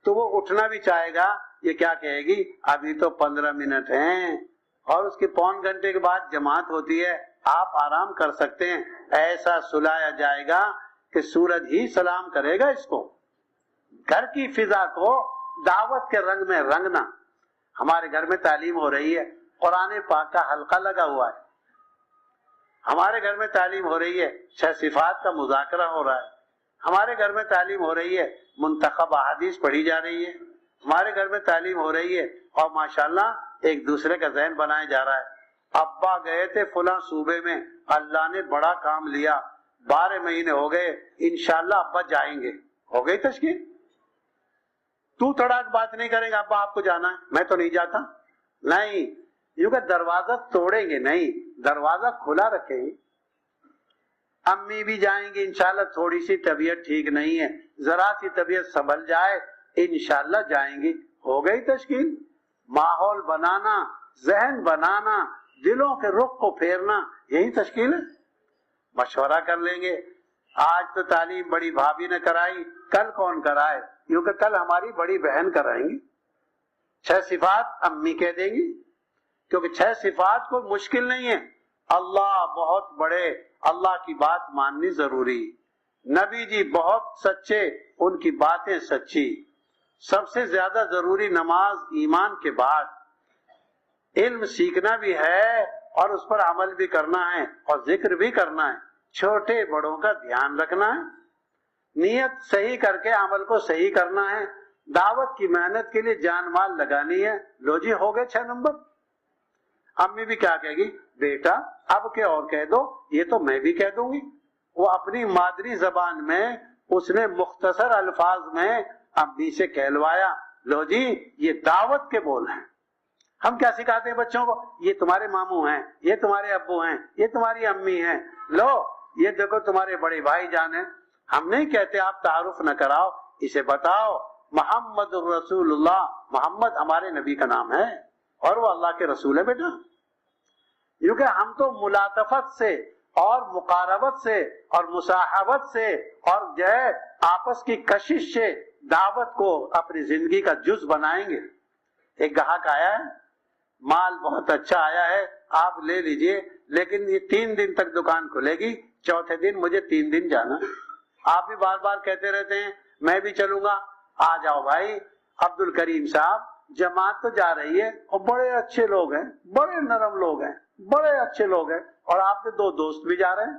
تو وہ اٹھنا بھی چاہے گا، یہ کیا کہے گی ابھی تو 15 منٹ ہیں، اور اس کے پون گھنٹے کے بعد جماعت ہوتی ہے، آپ آرام کر سکتے ہیں۔ ایسا سلایا جائے گا کہ سورج ہی سلام کرے گا اس کو۔ گھر کی فضا کو دعوت کے رنگ میں رنگنا۔ ہمارے گھر میں تعلیم ہو رہی ہے، قرآن پاک کا حلقہ لگا ہوا ہے، ہمارے گھر میں تعلیم ہو رہی ہے، 6 صفات کا مذاکرہ ہو رہا ہے، ہمارے گھر میں تعلیم ہو رہی ہے، منتخب احادیث پڑھی جا رہی ہے، ہمارے گھر میں تعلیم ہو رہی ہے، اور ماشاءاللہ ایک دوسرے کا ذہن بنایا جا رہا ہے۔ ابا گئے تھے فلاں صوبے میں، اللہ نے بڑا کام لیا، 12 مہینے ہو گئے، انشاءاللہ ابا جائیں گے، ہو گئی تشکیل۔ تو تڑاک بات نہیں کریں گے ابا آپ کو جانا ہے، میں تو نہیں جاتا، نہیں، یوں کہ دروازہ توڑیں گے نہیں، دروازہ کھلا رکھیں گے۔ امی بھی جائیں گی انشاءاللہ، تھوڑی سی طبیعت ٹھیک نہیں ہے، ذرا سی طبیعت سنبھل جائے انشاءاللہ جائیں گی، ہو گئی تشکیل۔ ماحول بنانا، ذہن بنانا، دلوں کے رخ کو پھیرنا، یہی تشکیل ہے۔ مشورہ کر لیں گے، آج تو تعلیم بڑی بھابھی نے کرائی، کل کون کرائے؟ کیونکہ کل ہماری بڑی بہن کرائیں گی۔ 6 صفات امی کہہ دیں گی، کیونکہ 6 صفات کو مشکل نہیں ہے، اللہ بہت بڑے، اللہ کی بات ماننی ضروری، نبی جی بہت سچے، ان کی باتیں سچی، سب سے زیادہ ضروری نماز ایمان کے بعد، علم سیکھنا بھی ہے اور اس پر عمل بھی کرنا ہے اور ذکر بھی کرنا ہے، چھوٹے بڑوں کا دھیان رکھنا ہے، نیت صحیح کر کے عمل کو صحیح کرنا ہے، دعوت کی محنت کے لیے جان مال لگانی ہے۔ لو جی ہو گئے 6 نمبر۔ امی بھی کیا کہے گی، بیٹا اب کے اور کہہ دو، یہ تو میں بھی کہہ دوں گی۔ وہ اپنی مادری زبان میں اس نے مختصر الفاظ میں امی سے کہلوایا، لو جی یہ دعوت کے بول ہیں۔ ہم کیا سکھاتے ہیں بچوں کو، یہ تمہارے ماموں ہیں، یہ تمہارے ابو ہیں، یہ تمہاری امی ہیں، لو یہ دیکھو تمہارے بڑے بھائی جان ہیں۔ ہم نہیں کہتے آپ تعارف نہ کراؤ، اسے بتاؤ محمد الرسول اللہ، محمد ہمارے نبی کا نام ہے اور وہ اللہ کے رسول ہے بیٹا۔ کیونکہ ہم تو ملاطفت سے اور مقاربت سے اور مصاحبت سے اور جو ہے آپس کی کشش سے دعوت کو اپنی زندگی کا جز بنائیں گے۔ ایک گاہک آیا ہے، مال بہت اچھا آیا ہے آپ لے لیجئے، لیکن یہ 3 دن تک دکان کھلے گی، چوتھے دن مجھے 3 دن جانا۔ آپ بھی بار بار کہتے رہتے ہیں میں بھی چلوں گا، آ جاؤ بھائی۔ عبد الکریم صاحب جماعت تو جا رہی ہے اور بڑے اچھے لوگ ہیں، بڑے نرم لوگ ہیں، بڑے اچھے لوگ ہیں، اور آپ کے 2 دوست بھی جا رہے ہیں۔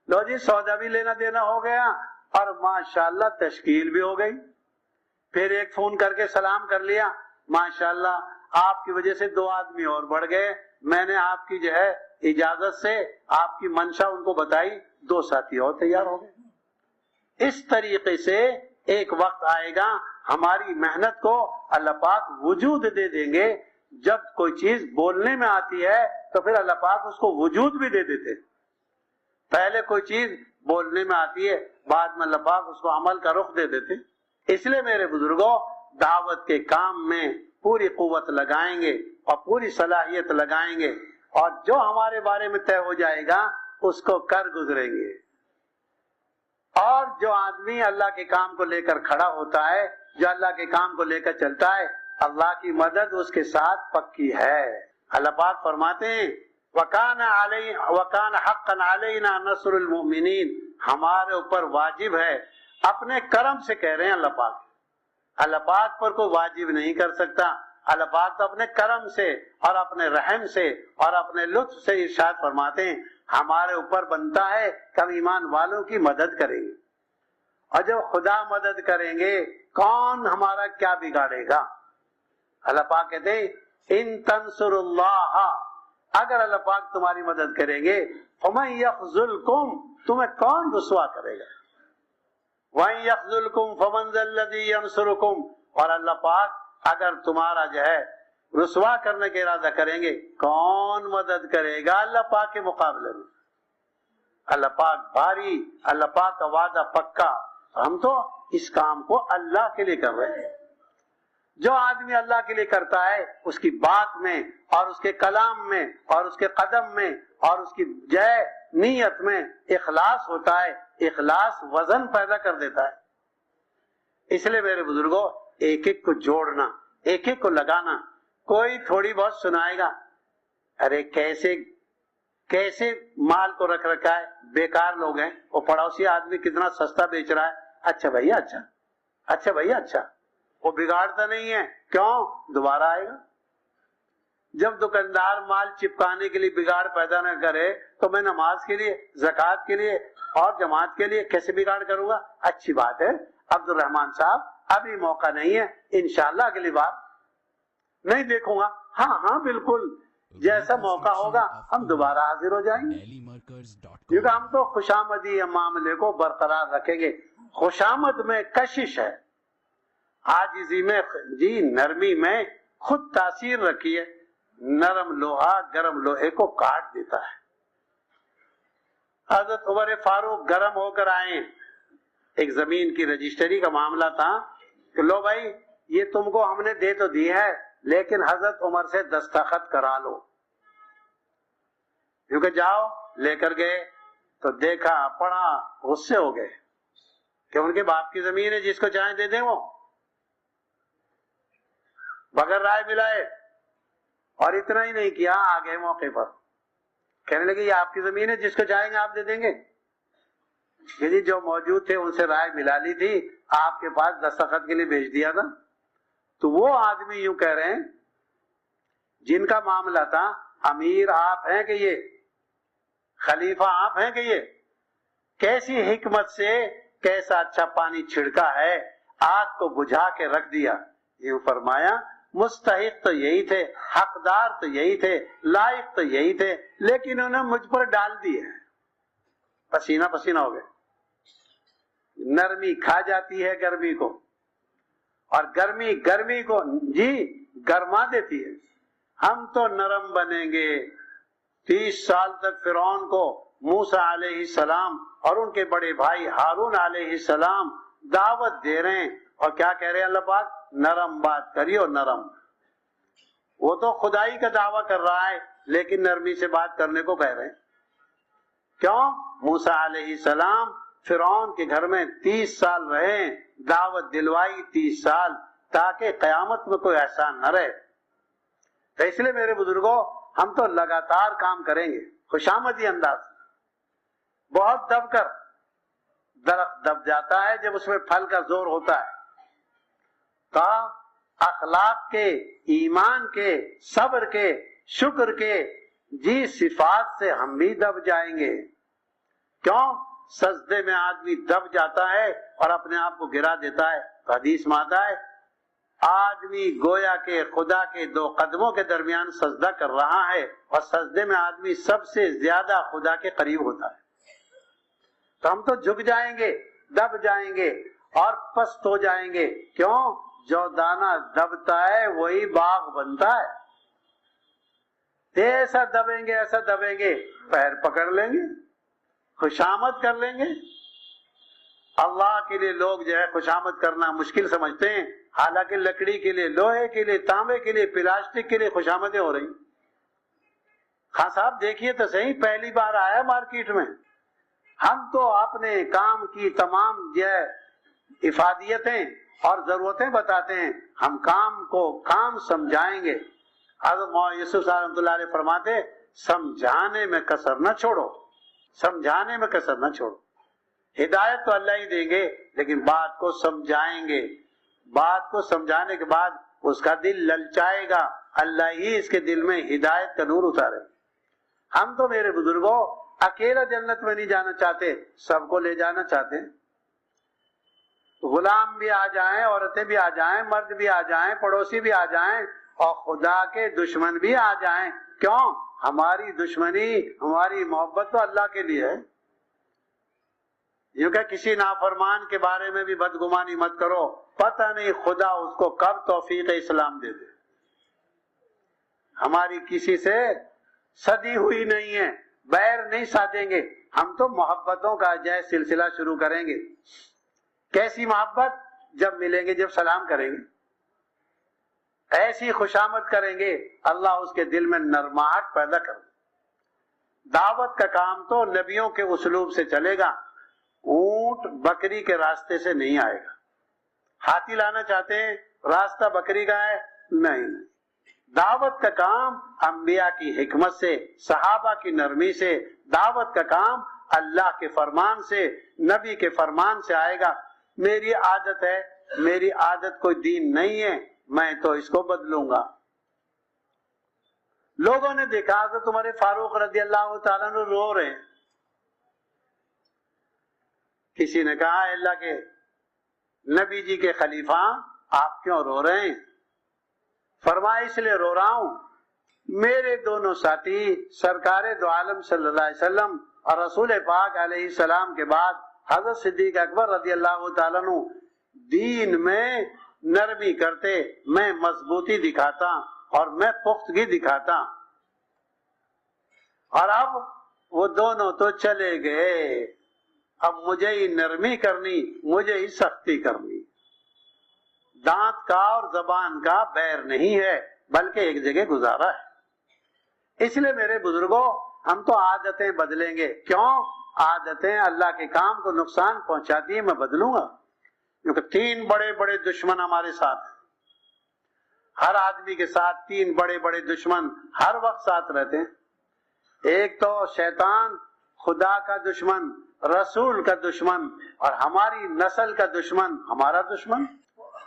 لو جی سودا بھی لینا دینا ہو گیا اور ماشاءاللہ تشکیل بھی ہو گئی۔ پھر ایک فون کر کے سلام کر لیا، ماشاءاللہ آپ کی وجہ سے 2 آدمی اور بڑھ گئے، میں نے آپ کی جو ہے اجازت سے آپ کی منشا ان کو بتائی، 2 ساتھی اور تیار ہو گئے۔ اس طریقے سے ایک وقت آئے گا ہماری محنت کو اللہ پاک وجود دے دیں گے۔ جب کوئی چیز بولنے میں آتی ہے تو پھر اللہ پاک اس کو وجود بھی دے دیتے۔ پہلے کوئی چیز بولنے میں آتی ہے، بعد میں اللہ پاک اس کو عمل کا رخ دے دیتے۔ اس لیے میرے بزرگوں دعوت کے کام میں پوری قوت لگائیں گے اور پوری صلاحیت لگائیں گے، اور جو ہمارے بارے میں طے ہو جائے گا اس کو کر گزریں گے۔ اور جو آدمی اللہ کے کام کو لے کر کھڑا ہوتا ہے، جو اللہ کے کام کو لے کر چلتا ہے، اللہ کی مدد اس کے ساتھ پکی ہے۔ اللہ پاک فرماتے ہیں وَكَانَ حَقًّا عَلَيْنَا نَصْرُ الْمُؤْمِنِينَ، ہمارے اوپر واجب ہے، اپنے کرم سے کہہ رہے ہیں اللہ پاک۔ اللہ پاک پر کوئی واجب نہیں کر سکتا، اللہ پاک تو اپنے کرم سے اور اپنے رحم سے اور اپنے لطف سے ارشاد فرماتے ہیں ہمارے اوپر بنتا ہے کہ ہم ایمان والوں کی مدد کریں گے، اور جب خدا مدد کریں گے کون ہمارا کیا بگاڑے گا؟ اللہ پاک کہتے ہیں ان تنصر اللہ، اگر اللہ پاک تمہاری مدد کریں گے، فمن یخذلکم، تمہیں کون رسوا کرے گا؟ وَإِن يَخْذُلْكُمْ فَمَنْ ذَا الَّذِي يَنْصُرُكُمْ، اور اللہ پاک اگر تمہارا جو ہے رسوا کرنے کا ارادہ کریں گے کون مدد کرے گا اللہ پاک کے مقابلے میں؟ اللہ پاک بھاری، اللہ پاک کا وعدہ پکا۔ ہم تو اس کام کو اللہ کے لیے کر رہے ہیں۔ جو آدمی اللہ کے لیے کرتا ہے اس کی بات میں اور اس کے کلام میں اور اس کے قدم میں اور اس کی جے نیت میں اخلاص ہوتا ہے۔ اخلاص وزن پیدا کر دیتا ہے۔ اس لیے میرے بزرگوں ایک ایک کو جوڑنا، ایک ایک کو لگانا۔ کوئی تھوڑی بہت سنائے گا، ارے کیسے مال کو رکھ رکھا ہے، بیکار لوگ ہیں، وہ پڑوسی آدمی کتنا سستا بیچ رہا ہے، اچھا بھیا اچھا، اچھا بھیا اچھا، وہ بگاڑتا نہیں ہے، کیوں؟ دوبارہ آئے گا۔ جب دکاندار مال چپکانے کے لیے بگاڑ پیدا نہ کرے تو میں نماز کے لیے، زکوٰۃ کے لیے اور جماعت کے لیے کیسے بگاڑ کروں گا؟ اچھی بات ہے عبد الرحمان صاحب، ابھی موقع نہیں ہے، انشاءاللہ اگلی بار نہیں دیکھوں گا۔ ہاں بالکل، جیسا موقع ہوگا ہم دوبارہ حاضر ہو جائیں گے، کیونکہ ہم تو خوشامدی معاملے کو برقرار رکھیں گے۔ خوشامد میں کشش ہے، عاجزی میں جی نرمی میں خود تاثیر رکھی ہے۔ نرم لوہا گرم لوہے کو کاٹ دیتا ہے۔ حضرت عمر فاروق گرم ہو کر آئے، ایک زمین کی رجسٹری کا معاملہ تھا کہ لو بھائی یہ تم کو ہم نے دے تو دی ہے لیکن حضرت عمر سے دستخط کرا لو، کیونکہ جاؤ لے کر گئے تو دیکھا پڑھا، غصے ہو گئے کہ ان کے باپ کی زمین ہے، جس کو چاہیں دے دیں وہ، بغیر رائے ملائے۔ اور اتنا ہی نہیں کیا، آگے موقع پر کہنے لگے یہ آپ کی زمین ہے، جس کو چاہیں گے آپ دے دیں گے۔ یعنی جو موجود تھے ان سے رائے ملا لی تھی، آپ کے پاس دستخط کے لیے بھیج دیا تھا۔ تو وہ آدمی یوں کہہ رہے ہیں جن کا معاملہ تھا امیر آپ ہیں کہ یہ خلیفہ آپ ہیں کہ یہ کیسی حکمت سے کیسا اچھا پانی چھڑکا ہے، آگ کو بجھا کے رکھ دیا۔ یوں فرمایا مستحق تو یہی تھے، حقدار تو یہی تھے، لائق تو یہی تھے، لیکن انہوں نے مجھ پر ڈال دیے، پسینہ پسینہ ہو گئے۔ نرمی کھا جاتی ہے گرمی کو، اور گرمی کو جی گرما دیتی ہے۔ ہم تو نرم بنیں گے۔ 30 سال تک فرعون کو موسیٰ علیہ السلام اور ان کے بڑے بھائی ہارون علیہ السلام دعوت دے رہے ہیں، اور کیا کہہ رہے ہیں اللہ پاک؟ نرم بات کریو، نرم۔ وہ تو خدائی کا دعویٰ کر رہا ہے لیکن نرمی سے بات کرنے کو کہہ رہے ہیں۔ کیوں؟ موسیٰ علیہ السلام فرعون کے گھر میں 30 سال رہے، دعوت دلوائی 30 سال، تاکہ قیامت میں کوئی احسان نہ رہے۔ تو اس لیے میرے بزرگوں ہم تو لگاتار کام کریں گے خوشامدی انداز، بہت دب کر درخت دب جاتا ہے جب اس میں پھل کا زور ہوتا ہے، تو اخلاق کے، ایمان کے، صبر کے، شکر کے جی صفات سے ہم بھی دب جائیں گے۔ کیوں؟ سجدے میں آدمی دب جاتا ہے اور اپنے آپ کو گرا دیتا ہے، تو حدیث میں آتا ہے آدمی گویا کہ خدا کے دو قدموں کے درمیان سجدہ کر رہا ہے، اور سجدے میں آدمی سب سے زیادہ خدا کے قریب ہوتا ہے۔ تو ہم تو جھک جائیں گے، دب جائیں گے اور پست ہو جائیں گے۔ کیوں؟ جو دانہ دبتا ہے وہی باغ بنتا ہے۔ ایسا دبیں گے، ایسا دبیں گے، پیر پکڑ لیں گے، خوشامد کر لیں گے۔ اللہ کے لیے لوگ جو ہے خوشامد کرنا مشکل سمجھتے ہیں، حالانکہ لکڑی کے لیے، لوہے کے لیے، تانبے کے لیے، پلاسٹک کے لیے خوشامدیں ہو رہی۔ خان صاحب دیکھیے تو صحیح، پہلی بار آیا مارکیٹ میں۔ ہم تو اپنے کام کی تمام جو ہے افادیتیں اور ضرورتیں بتاتے ہیں، ہم کام کو کام سمجھائیں گے۔ حضرت مولانا یوسف صاحب رحمۃ اللہ علیہ فرماتے سمجھانے میں کسر نہ چھوڑو، سمجھانے میں کسر نہ چھوڑو۔ ہدایت تو اللہ ہی دیں گے، لیکن بات کو سمجھائیں گے، بات کو سمجھانے کے بعد اس کا دل للچائے گا، اللہ ہی اس کے دل میں ہدایت کا نور اتارے۔ ہم تو میرے بزرگوں اکیلا جنت میں نہیں جانا چاہتے، سب کو لے جانا چاہتے ہیں۔ غلام بھی آ جائیں، عورتیں بھی آ جائیں، مرد بھی آ جائیں، پڑوسی بھی آ جائیں، اور خدا کے دشمن بھی آ جائیں۔ کیوں؟ ہماری دشمنی، ہماری محبت تو اللہ کے لیے ہے۔ یوں کہ کسی نافرمان کے بارے میں بھی بدگمانی مت کرو، پتہ نہیں خدا اس کو کب توفیق اسلام دے دے۔ ہماری کسی سے صدی ہوئی نہیں ہے، بیر نہیں سادیں گے، ہم تو محبتوں کا جے سلسلہ شروع کریں گے۔ کیسی محبت؟ جب ملیں گے، جب سلام کریں گے، ایسی خوشامد کریں گے اللہ اس کے دل میں نرماہٹ پیدا کر دے۔ دعوت کا کام تو نبیوں کے اسلوب سے چلے گا، اونٹ بکری کے راستے سے نہیں آئے گا۔ ہاتھی لانا چاہتے ہیں، راستہ بکری کا ہے؟ نہیں۔ دعوت کا کام انبیاء کی حکمت سے، صحابہ کی نرمی سے، دعوت کا کام اللہ کے فرمان سے، نبی کے فرمان سے آئے گا۔ میری عادت ہے، میری عادت کوئی دین نہیں ہے، میں تو اس کو بدلوں گا۔ لوگوں نے دیکھا حضرت عمر فاروق رضی اللہ تعالیٰ عنہ رو رہے ہیں۔ کسی نے کہا اللہ کے نبی جی کے خلیفہ آپ کیوں رو رہے ہیں؟ فرمایا اس لیے رو رہا ہوں، میرے دونوں ساتھی سرکار دو عالم صلی اللہ علیہ وسلم اور رسول پاک علیہ السلام کے بعد حضرت صدیق اکبر رضی اللہ تعالیٰ عنہ دین میں نرمی کرتے، میں مضبوطی دکھاتا اور میں پختگی دکھاتا، اور اب وہ دونوں تو چلے گئے، اب مجھے ہی نرمی کرنی، مجھے ہی سختی کرنی۔ دانت کا اور زبان کا بیر نہیں ہے، بلکہ ایک جگہ گزارا ہے۔ اس لیے میرے بزرگوں ہم تو عادتیں بدلیں گے۔ کیوں؟ عادتیں اللہ کے کام کو نقصان پہنچاتی ہیں، میں بدلوں گا، کیونکہ تین بڑے بڑے دشمن ہمارے ساتھ ہیں۔ ہر آدمی کے ساتھ تین بڑے بڑے دشمن ہر وقت ساتھ رہتے ہیں۔ ایک تو شیطان، خدا کا دشمن، رسول کا دشمن، اور ہماری نسل کا دشمن، ہمارا دشمن۔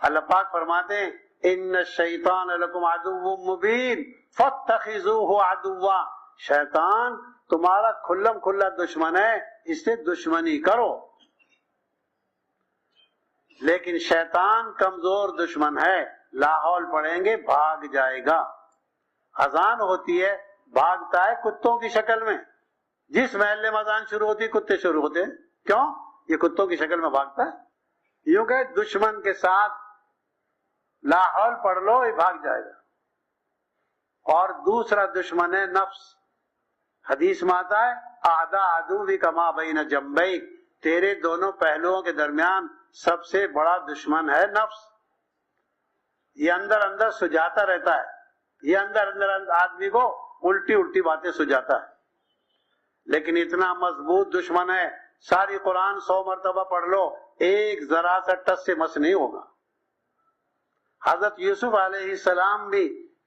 اللہ پاک فرماتے ہیں ان الشیطان لکم عدو مبین فاتخذوہ عدوا، شیطان تمہارا کھلم کھلا دشمن ہے، اس سے دشمنی کرو۔ لیکن شیطان کمزور دشمن ہے، لاحول پڑیں گے بھاگ جائے گا۔ اذان ہوتی ہے بھاگتا ہے کتوں کی شکل میں، جس محلے میں اذان شروع ہوتی کتے شروع ہوتے ہیں۔ کیوں؟ یہ کتوں کی شکل میں بھاگتا ہے۔ یوں کہ دشمن کے ساتھ لاحول پڑھ لو، یہ بھاگ جائے گا۔ اور دوسرا دشمن ہے نفس۔ حدیث میں آتا ہے اعداء عدوی کما بین جنبیک، تیرے دونوں پہلوؤں کے درمیان سب سے بڑا دشمن ہے نفس۔ یہ اندر اندر سجاتا رہتا ہے، یہ اندر اندر آدمی کو الٹی الٹی باتیں سجاتا ہے، لیکن اتنا مضبوط دشمن ہے، ساری قرآن 100 مرتبہ پڑھ لو، ایک ذرا سا ٹس سے مس نہیں ہوگا۔ حضرت یوسف علیہ السلام بھی